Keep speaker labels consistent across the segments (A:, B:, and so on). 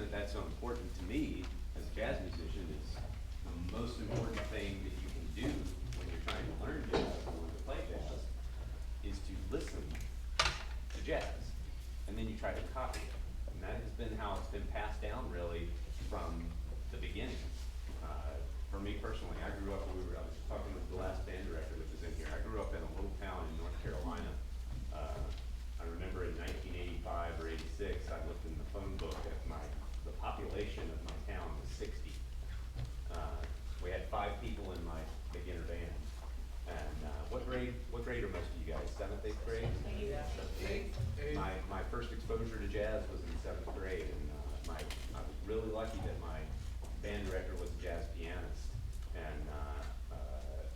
A: that that's so important to me as a jazz musician is the most important thing that you can do when you're trying to learn jazz or learn to play jazz is to listen to jazz, and then you try to copy it. And that has been how it's been passed down really from the beginning. For me personally, I grew up, I was talking with the last band director that was in here, I grew up in a little town in North Carolina. I remember in 1985 or 86, I looked in the phone book at the population of my town was 60. We had 5 people in my beginner band. And what grade are most of you guys? 7th, 8th grade?
B: Yeah.
A: 7th, 8th. My first exposure to jazz was in 7th grade, and I was really lucky that my band director was a jazz pianist, and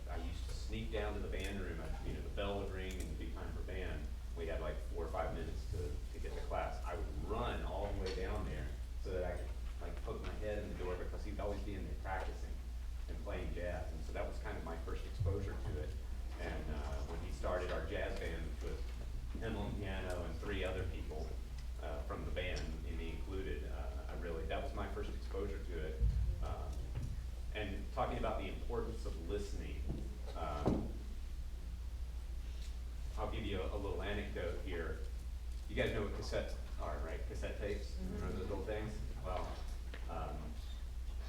A: I used to sneak down to the band room. The bell would ring and it'd be time for band. We had like 4 or 5 minutes to get to class. I would run all the way down there so that I could like poke my head in the door, because he'd always be in there practicing and playing jazz, and so that was kind of my first exposure to it. And when he started our jazz band, which was him on piano and 3 other people from the band, and me included, that was my first exposure to it. And talking about the importance of listening, I'll give you a little anecdote here. You guys know what cassettes are, right? Cassette tapes? Remember those little things? Well,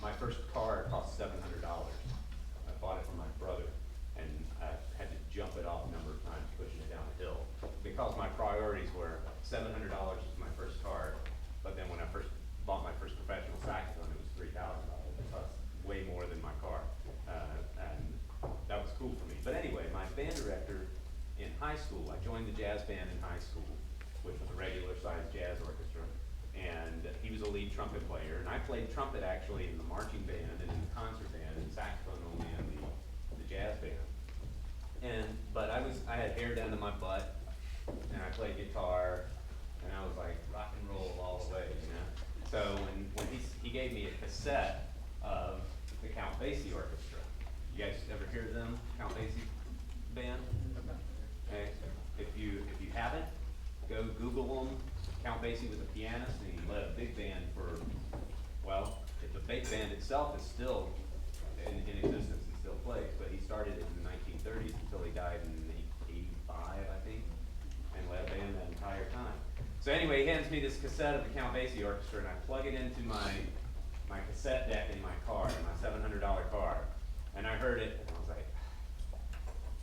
A: my first car cost $700. I bought it from my brother, and I had to jump it off a number of times pushing it down a hill, because my priorities were $700 was my first car, but then when I first bought my first professional saxophone, it was $3,000. It cost way more than my car, and that was cool for me. But anyway, my band director in high school, I joined the jazz band in high school, which was a regular sized jazz orchestra, and he was a lead trumpet player, and I played trumpet actually in the marching band and in the concert band, and saxophone only in the jazz band. But I had hair down to my butt, and I played guitar, and I was like rock and roll all the way, So when he gave me a cassette of the Count Basie Orchestra. You guys ever hear of them, Count Basie band? Okay. If you haven't, go Google them. Count Basie was a pianist, and he led a big band for, well, the big band itself is still in existence and still plays, but he started it in the 1930s until he died in 85, I think, and led a band that entire time. So anyway, he hands me this cassette of the Count Basie Orchestra, and I plug it into my cassette deck in my car, in my $700 car, and I heard it, and I was like,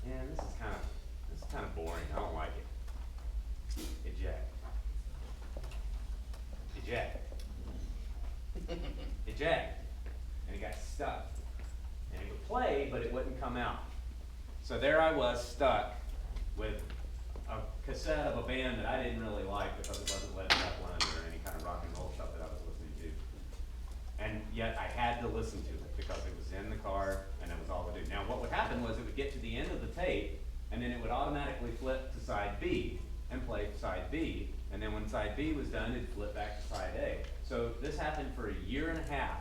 A: man, this is kind of boring. I don't like it. Eject. Eject. And it got stuck. And it would play, but it wouldn't come out. So there I was, stuck with a cassette of a band that I didn't really like, because it wasn't Led Zeppelin or any kind of rock and roll stuff that I was listening to. And yet I had to listen to it because it was in the car and it was all to do. Now what would happen was it would get to the end of the tape, and then it would automatically flip to side B and play side B. And then when side B was done, it'd flip back to side A. So this happened for a year and a half.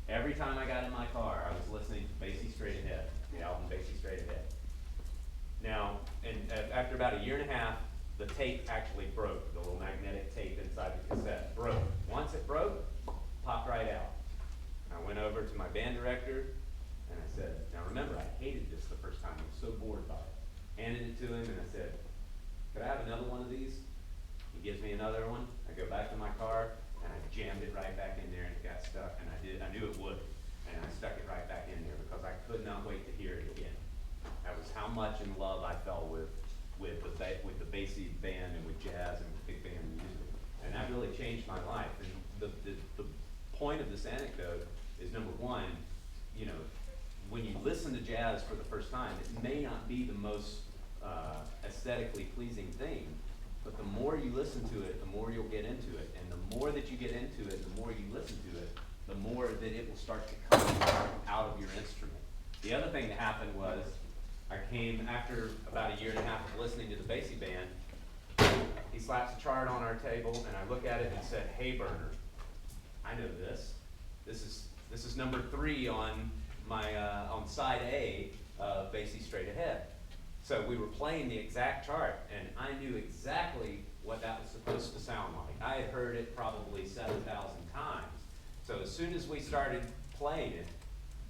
A: Every time I got in my car, I was listening to Basie Straight Ahead, the album Basie Straight Ahead. Now, after about a year and a half, the tape actually broke. The little magnetic tape inside the cassette broke. Once it broke, popped right out. And I went over to my band director, and I said, now remember, I hated this the first time. I was so bored by it. Handed it to him, and I said, could I have another one of these? He gives me another one. I go back to my car, and I jammed it right back in there, and it got stuck, and I knew it would. And I stuck it right back in there because I could not wait to hear it again. That was how much in love I fell with the Basie band and with jazz and with big band music. And that really changed my life. And the point of this anecdote is, number one, when you listen to jazz for the first time, it may not be the most aesthetically pleasing thing, but the more you listen to it, the more you'll get into it. And the more that you get into it, the more you listen to it, the more that it will start to come out of your instrument. The other thing that happened was, I came after about a year and a half of listening to the Basie band. He slaps a chart on our table, and I look at it and said, "Hey, Burner, I know this. This is number 3 on my on side A of Basie Straight Ahead." So we were playing the exact chart, and I knew exactly what that was supposed to sound like. I had heard it probably 7,000 times, So as soon as we started playing it,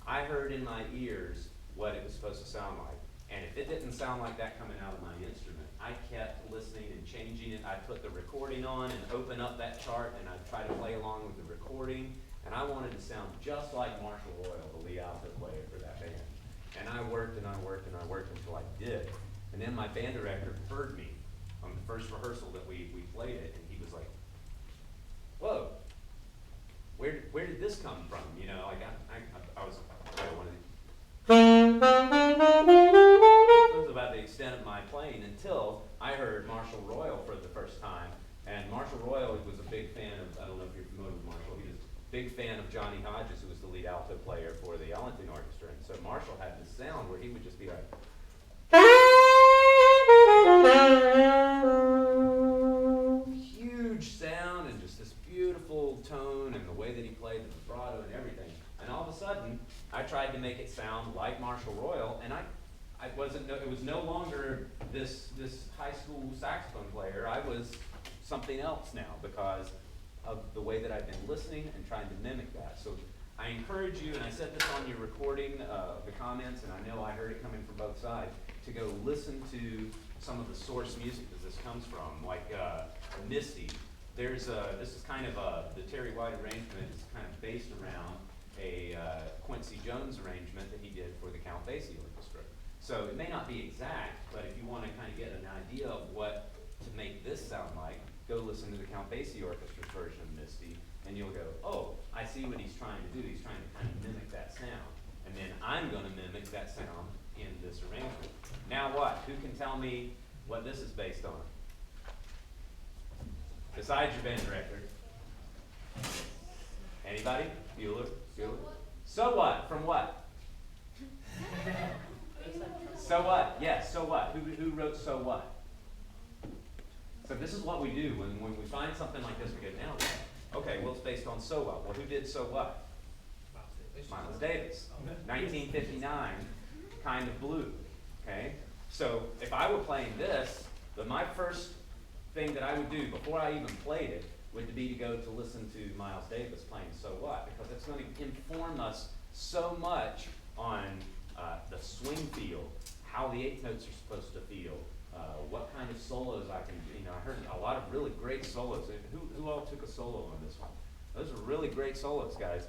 A: I heard in my ears what it was supposed to sound like. And if it didn't sound like that coming out of my instrument, I kept listening and changing it. I'd put the recording on and open up that chart, and I'd try to play along with the recording. And I wanted to sound just like Marshall Royal, the lead alto player for that band. And I worked and I worked and I worked until I did. And then my band director heard me on the first rehearsal that we played it, and he was like, whoa, where did this come from? You know, like I was one of these. That was about the extent of my playing until I heard Marshall Royal for the first time. And Marshall Royal was a big fan of, I don't know if you're familiar with Marshall, he was a big fan of Johnny Hodges, who was the lead alto player for the Ellington Orchestra. And so Marshall had this sound where he would just be like, huge sound and just this beautiful tone and the way that he played the vibrato and everything. And all of a sudden, I tried to make it sound like Marshall Royal, and it was no longer this high school saxophone player. I was something else now because of the way that I've been listening and trying to mimic that. So I encourage you, and I said this on your recording, the comments, and I know I heard it coming from both sides, to go listen to some of the source music that this comes from, like Misty. This is kind of the Terry White arrangement is kind of based around a Quincy Jones arrangement that he did for the Count Basie Orchestra. So it may not be exact, but if you want to kind of get an idea of what to make this sound like, go listen to the Count Basie Orchestra's version of Misty, and you'll go, oh, I see what he's trying to do. He's trying to kind of mimic that sound. And then I'm going to mimic that sound in this arrangement. Now what? Who can tell me what this is based on? Besides your band director. Anybody? Bueller? So what? From what? So what? Yes, so what? Who wrote So What? So this is what we do when we find something like this. We go, now, okay, well, it's based on So What. Well, who did So What? Miles Davis. 1959, Kind of Blue. Okay? So if I were playing this, my first thing that I would do before I even played it would be to go to listen to Miles Davis playing So What, because it's going to inform us so much on the swing feel, how the eighth notes are supposed to feel, what kind of solos I can do. You know, I heard a lot of really great solos. Who all took a solo on this one? Those are really great solos, guys.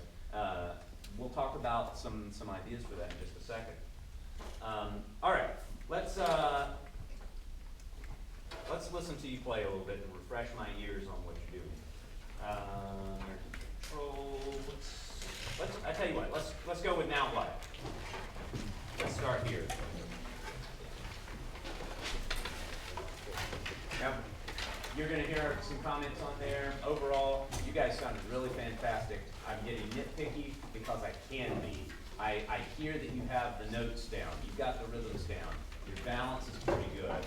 A: We'll talk about some ideas for that in just a second. All right, let's listen to you play a little bit and refresh my ears on what you're doing. Control. I tell you what. Let's go with Now What. Let's start here. Now, you're going to hear some comments on there. Overall, you guys sounded really fantastic. I'm getting nitpicky because I can be. I hear that you have the notes down. You've got the rhythms down. Your balance is pretty good.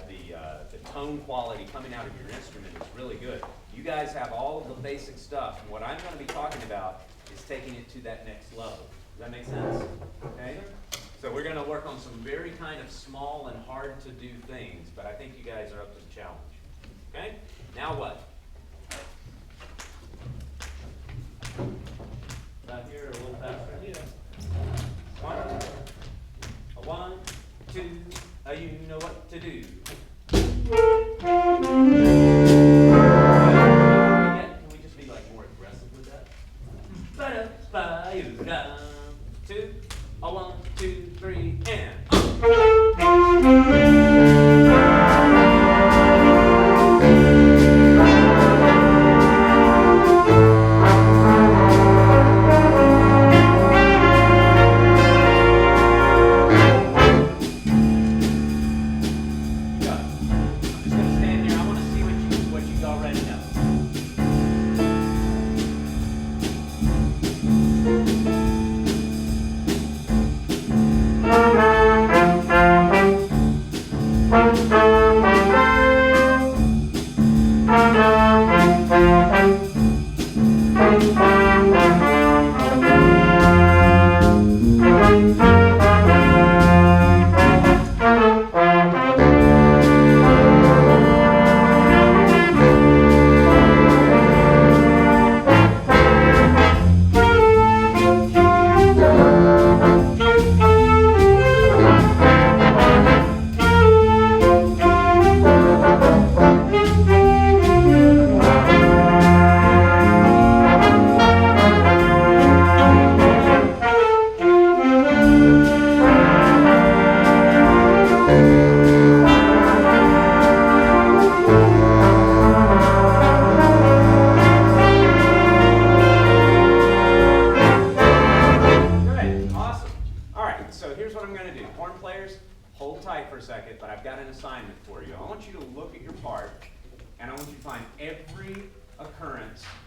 A: The tone quality coming out of your instrument is really good. You guys have all of the basic stuff. And what I'm going to be talking about is taking it to that next level. Does that make sense? Okay? So we're going to work on some very kind of small and hard to do things, but I think you guys are up to the challenge. Okay? Now what? About here or a little faster? Yeah. One, two, you know what to do. Can we just be like more aggressive with that? Two, one, two, three, and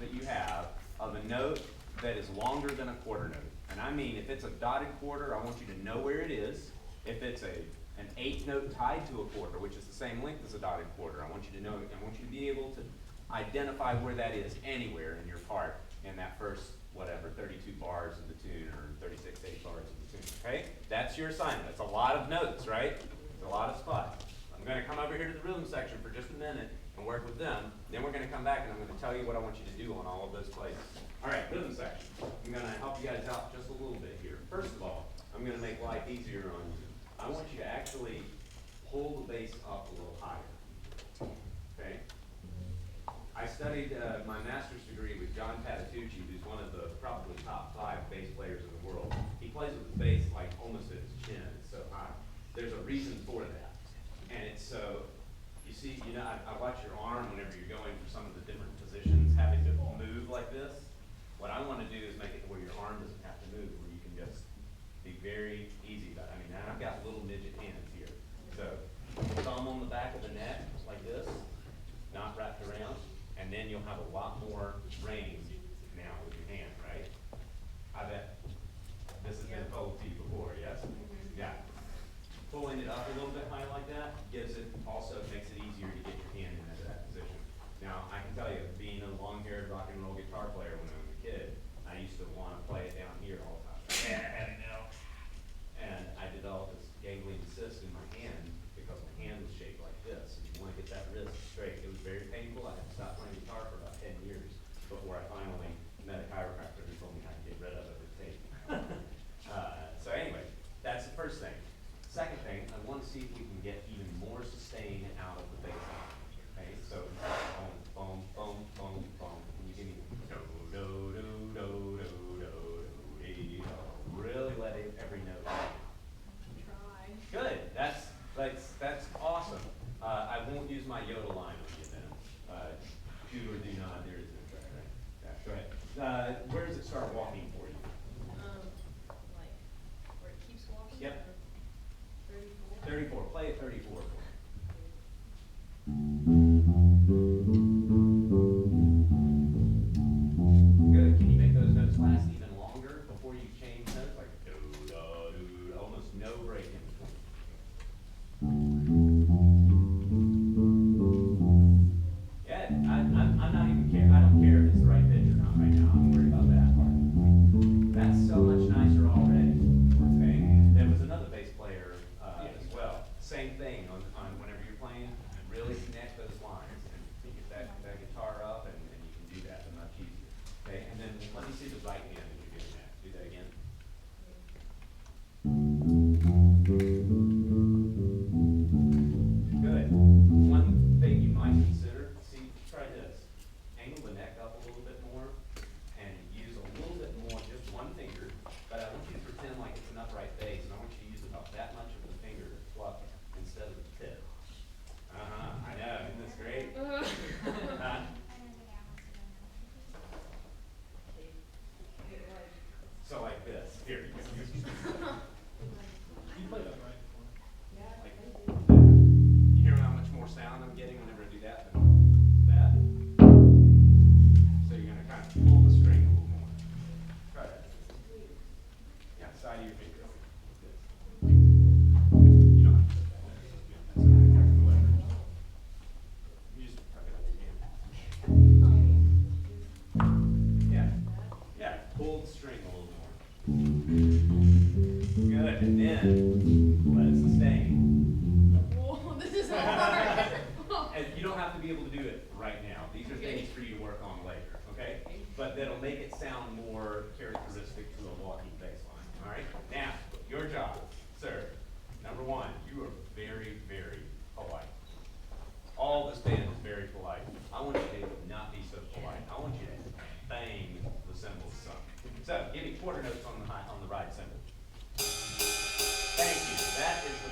A: that you have of a note that is longer than a quarter note. And I mean, if it's a dotted quarter, I want you to know where it is. If it's an 8th note tied to a quarter, which is the same length as a dotted quarter, I want you to know, I want you to be able to identify where that is anywhere in your part in that first, whatever, 32 bars of the tune or 36, 8 bars of the tune, okay? That's your assignment. It's a lot of notes, right? It's a lot of spots. I'm gonna come over here to the rhythm section for just a minute and work with them. Then we're gonna come back and I'm gonna tell you what I want you to do on all of those places. All right, rhythm section. I'm gonna help you guys out just a little bit here. First of all, I'm gonna make life easier on you. I want you to actually pull the bass up a little higher, okay? I studied my master's degree with John Patitucci, who's one of the probably top 5 bass players in the world. He plays with the bass like almost at his chin, it's so high. There's a reason for that. And it's so, you see, you know, I watch your arm whenever you're going for some of the different positions, having to move like this. What I want to do is make it where your arm doesn't have to move, where you can just be very easy about it. I mean, I've got little midget hands here. So, thumb on the back of the neck, like this, not wrapped around, and then you'll have a lot more range now with your hand, right? I bet this has been told to you before, yes? Yeah. Pulling it up a little bit high like that gives it, also makes it easier to get your hand into that position. Now, I can tell you, being a long-haired rock and roll guitar player when I was a kid, I used to want to play it down here all the time. Yeah, I know. And I developed this ganglion cyst in my hand because my hand was shaped like this. And you want to get that wrist straight. It was very painful. I had to stop playing guitar for about 10 years before I finally met a chiropractor who told me how to get rid of it with tape. So anyway, that's the first thing. Second thing, I want to see if we can get even more sustain out of the bass line. Okay, so boom, boom, boom, boom, boom. Can you give me do, do, do, do, do, do, do, do. Really let every note out.
B: Try.
A: Good. That's awesome. I won't use my yodel line on you then. Do or do not. There is no track, right? Yeah, go ahead. Where does it start walking for you?
B: Like where it keeps walking.
A: Yep.
B: 34.
A: 34. Play a 34 for me. Good. Can you make those notes last even longer before you change notes? Like do, da, do, almost no break in between. Yeah, I'm not even care. I don't care if it's the right pitch or not right now. I'm worried about that part. That's so much nicer already. Okay. There was another bass player as well. Same thing on whenever you're playing, really connect those lines and you get that guitar up and you can do that much easier. Okay, and then let me see the right hand that you're doing that. Do that again. Good. One thing you might consider, try this. Angle the neck up a little bit more and use a little bit more, just one finger, but I want you to pretend like it's an upright bass and I want you to use about that much of the finger to pluck instead of the tip. I know, isn't this great? So like this. Here, you play that right. Like, you hear how much more sound I'm getting whenever I do that than that? So you're going to kind of pull the string a little more. Try that. Yeah, side of your finger. You don't have to put that there. That's okay. Have the leverage. You just tuck it under your hand. Yeah. Yeah, pull the string a little more. Good, and then let it sustain.
B: Whoa, this is hard.
A: And you don't have to be able to do it right now. These are things for you to work on later, okay? But that'll make it sound more characteristic to a walking bass line, all right? Now, your job, sir. Number one, you are very, very polite. All this band is very polite. I want you to not be so polite. I want you to bang the cymbals some. So, give me quarter notes on the right cymbal. Thank you.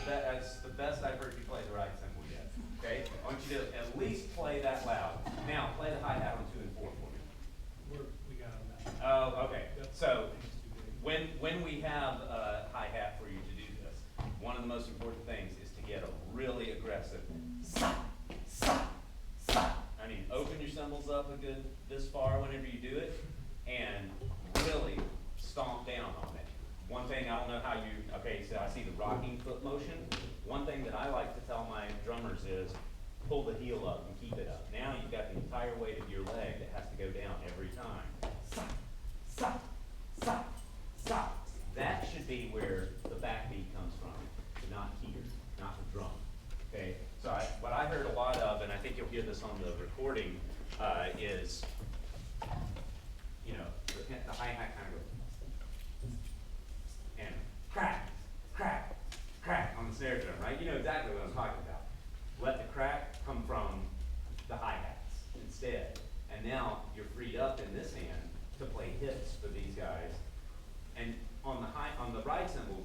A: That's the best I've heard you play the right cymbal yet. Okay? I want you to at least play that loud. Now, play the hi-hat on 2 and 4 for me.
C: We got on that.
A: Oh, okay. So, when we have a hi-hat for you to do this, one of the most important things is to get a really aggressive sa, sa, sa. I mean, open your cymbal knuckles up a good this far whenever you do it, and really stomp down on it. One thing, I don't know how you, okay, so I see the rocking foot motion. One thing that I like to tell my drummers is pull the heel up and keep it up. Now you've got the entire weight of your leg that has to go down every time. Stop, stop, stop, stop. That should be where the backbeat comes from, not here, not the drum. Okay, so what I heard a lot of, and I think you'll hear this on the recording, is, you know, the hi-hat kind of goes, and crack, crack, crack on the snare drum, right? You know exactly what I'm talking about. Let the crack come from the hi-hats instead. And now you're freed up in this hand to play hits for these guys. And on the ride cymbal,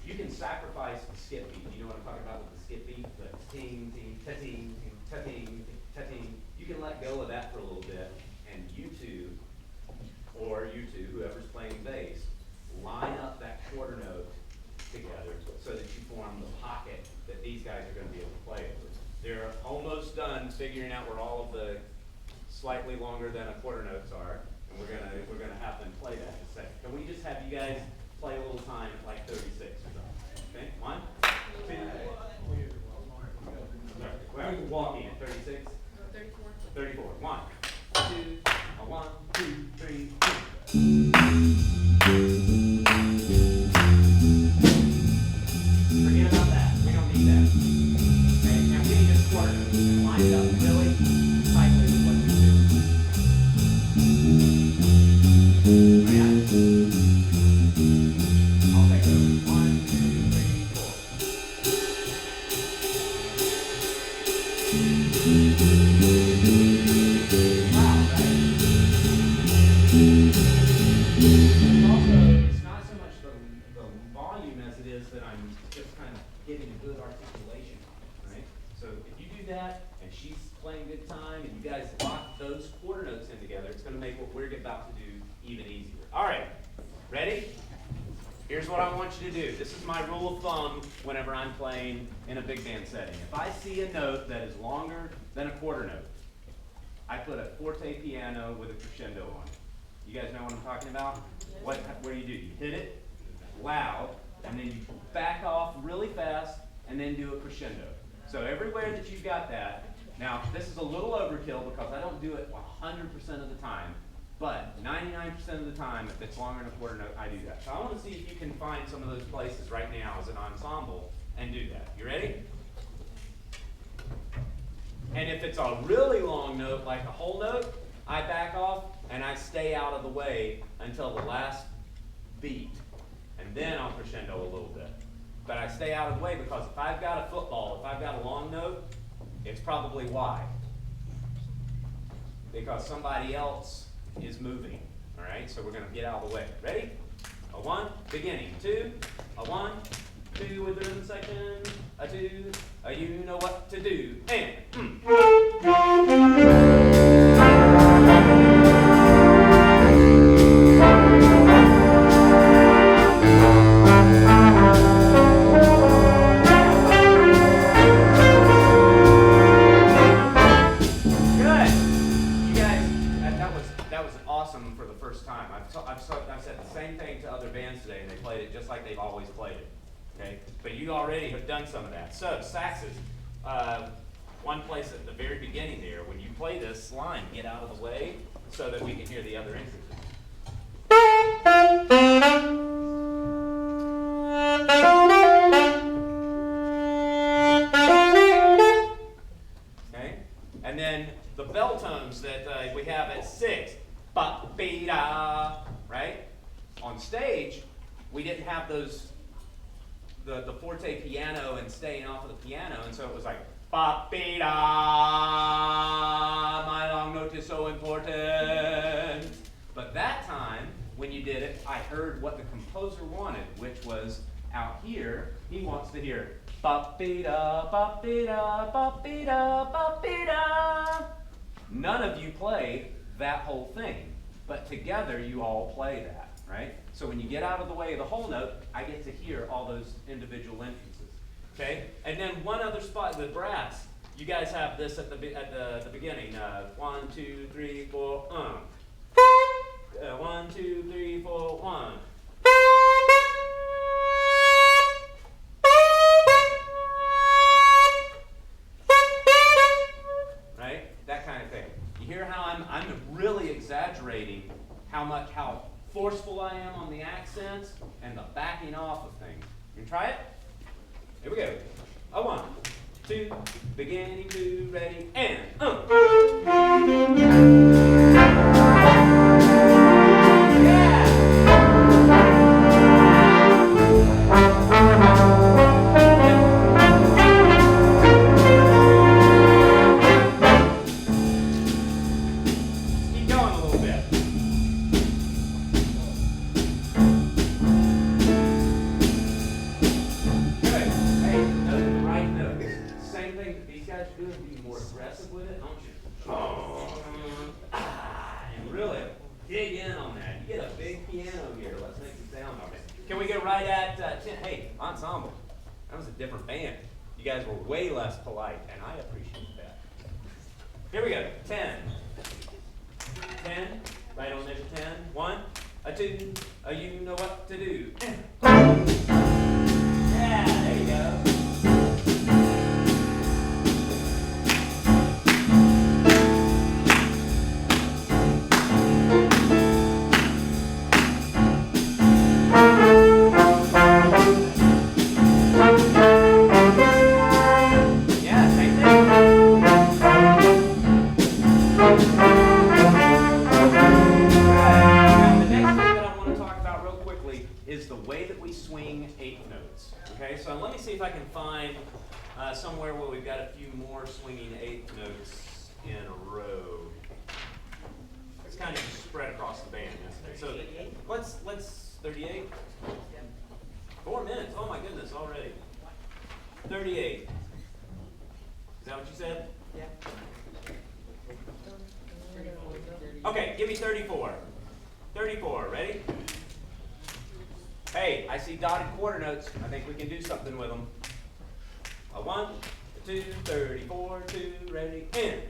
A: you can sacrifice the skip beat. You know what I'm talking about with the skip beat? The ting, ting, ta-ting, ting, ta-ting, ta-ting. You can let go of that for a little bit, and you two, whoever's playing bass, line up that quarter note together so that you form the pocket that these guys are going to be able to play over. They're almost done figuring out where all of the slightly longer than a quarter notes are, and we're gonna have them play that in a second. Can we just have you guys play a little time at like 36 or something? Okay, 1, 2. We're walking at 36.
B: 34.
A: 34. 1, 2, 1, 2, 3, 4. Forget about that. We don't need that. Okay, now give me this quarter note and line it up really tightly with what you do. Ready? I'll take over. 1, 2, 3, 4. Wow, right? It's not so much the volume as it is that I'm just kind of getting a good articulation, right? So if you do that, and she's playing good time, and you guys lock those quarter notes in together, it's going to make what we're about to do even easier. All right, ready? Here's what I want you to do. This is my rule of thumb whenever I'm playing in a big band setting. If I see a note that is longer than a quarter note, I put a forte piano with a crescendo on it. You guys know what I'm talking about? What do? You hit it loud, and then you back off really fast, and then do a crescendo. So everywhere that you've got that, now this is a little overkill because I don't do it 100% of the time, but 99% of the time, if it's longer than a quarter note, I do that. So I want to see if you can find some of those places right now as an ensemble and do that. You ready? And if it's a really long note, like a whole note, I back off and I stay out of the way until the last beat. And then I'll crescendo a little bit. But I stay out of the way because if I've got a football, if I've got a long note, it's probably why. Because somebody else is moving. All right, so we're going to get out of the way. Ready? A 1, beginning. 2, a 1, 2 with the rhythm section. A 2, a you know what to do. And I've said the same thing to other bands today, and they played it just like they've always played it. Okay, but you already have done some of that. So saxes, one place at the very beginning there, when you play this line, get out of the way so that we can hear the other instruments. Okay, and then the bell tones that we have at 6, ba-be-da, right? On stage, we didn't have those, the forte piano and staying off of the piano, and so it was like, ba-be-da, my long note is so important. But that time, when you did it, I heard what the composer wanted, which was out here, he wants to hear ba-be-da, ba-be-da, ba-be-da, ba-be-da. None of you play that whole thing, but together you all play that, right? So when you get out of the way of the whole note, I get to hear all those individual entrances, okay? And then one other spot, the brass. You guys have this at the beginning. 1, 2, 3, 4. 1, 2, 3, 4. 1. Right? That kind of thing. You hear how I'm really exaggerating how forceful I am on the accents and the backing off of things. You try it? Here we go. 1, 2, beginning, 2, ready, and keep going a little bit. Good. Hey, note the right note. Same thing that these guys do, be more aggressive with it, don't you? And really dig in on that. You get a big piano here. Let's make the sound of it. Can we go right at 10? Hey, ensemble. That was a different band. You guys were way less polite, and I appreciate that. Here we go. 10. 10. Right on measure 10. 1, 2. You know what to do. Yeah, there you go. Yeah, same thing. Now, the next thing that I want to talk about real quickly is the way that we swing 8 notes. Okay, so let me see if I can find somewhere where we've got a few more swinging 8 notes in a row. It's kind of spread across the band, isn't it? So let's 38. 4 minutes. Oh my goodness, already. 38. Is that what you said?
D: Yeah.
A: Okay, give me 34. 34, ready? Hey, I see dotted quarter notes. I think we can do something with them. 1, 2, 34, 2, ready, and.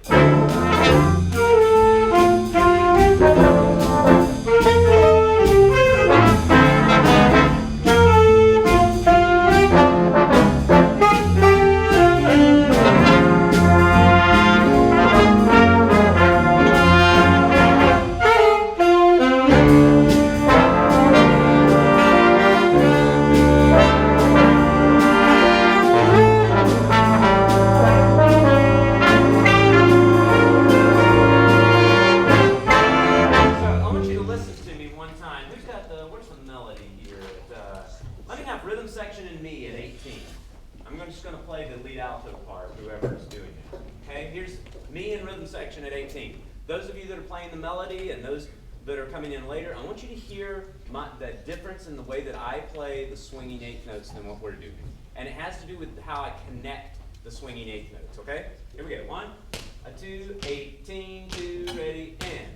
A: Those of you that are playing the melody and those that are coming in later, I want you to hear the difference in the way that I play the swinging 8 notes than what we're doing. And it has to do with how I connect the swinging 8 notes, okay? Here we go. 1, 2, 18, 2, ready, and.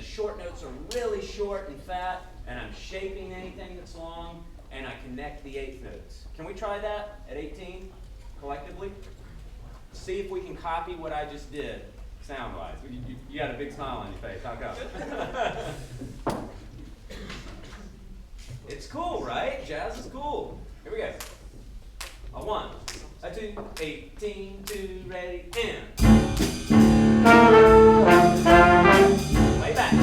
A: Short notes are really short and fat, and I'm shaping anything that's long, and I connect the 8th notes. Can we try that at 18, collectively? See if we can copy what I just did, sound-wise. You got a big smile on your face. How come? It's cool, right? Jazz is cool. Here we go. 1, 2, 18, 2, ready, and. Way back.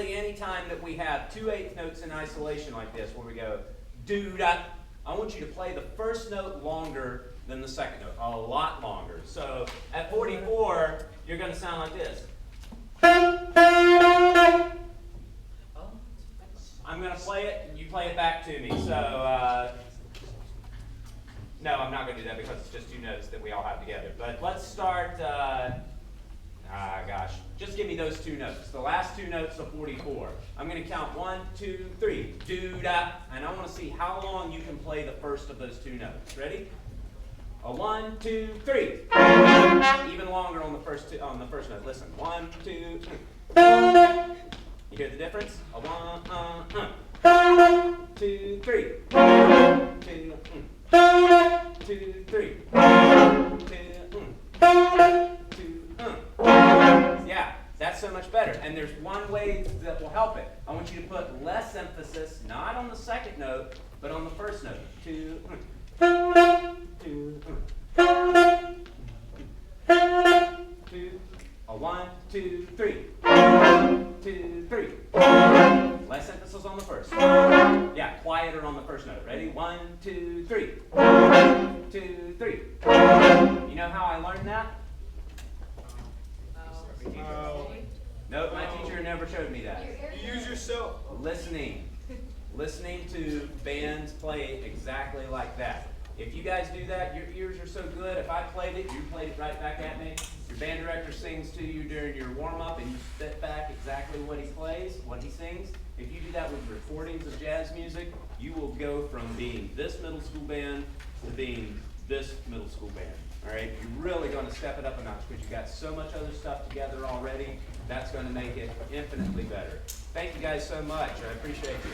A: really any time that we have 2/8 notes in isolation like this, where we go do-da, I want you to play the first note longer than the second note, a lot longer. So at 44, you're going to sound like this. I'm going to play it, and you play it back to me. So, no, I'm not going to do that because it's just 2 notes that we all have together. But let's start, gosh, just give me those 2 notes. The last 2 notes of 44. I'm going to count 1, 2, 3, do-da, and I want to see how long you can play the first of those 2 notes. Ready? A 1, 2, 3. Even longer on the first note. Listen. 1, 2, 3. You hear the difference? A 1, 2, 3. 2, 2, 3. 2, Yeah, that's so much better. And there's one way that will help it. I want you to put less emphasis, not on the second note, but on the first note. 2, 2, 2. A 1, 2, 3. 2, 3. Less emphasis on the first. Yeah, quieter on the first note. Ready? 1, 2, 3. 2, 3. You know how I learned that? Nope, my teacher never showed me that.
D: You use yourself.
A: Listening to bands play exactly like that. If you guys do that, your ears are so good. If I played it, you played it right back at me. Your band director sings to you during your warm-up, and you spit back exactly what he plays, what he sings. If you do that with recordings of jazz music, you will go from being this middle school band to being this middle school band. All right, you're really going to step it up a notch because you got so much other stuff together already. That's going to make it infinitely better. Thank you guys so much. I appreciate you.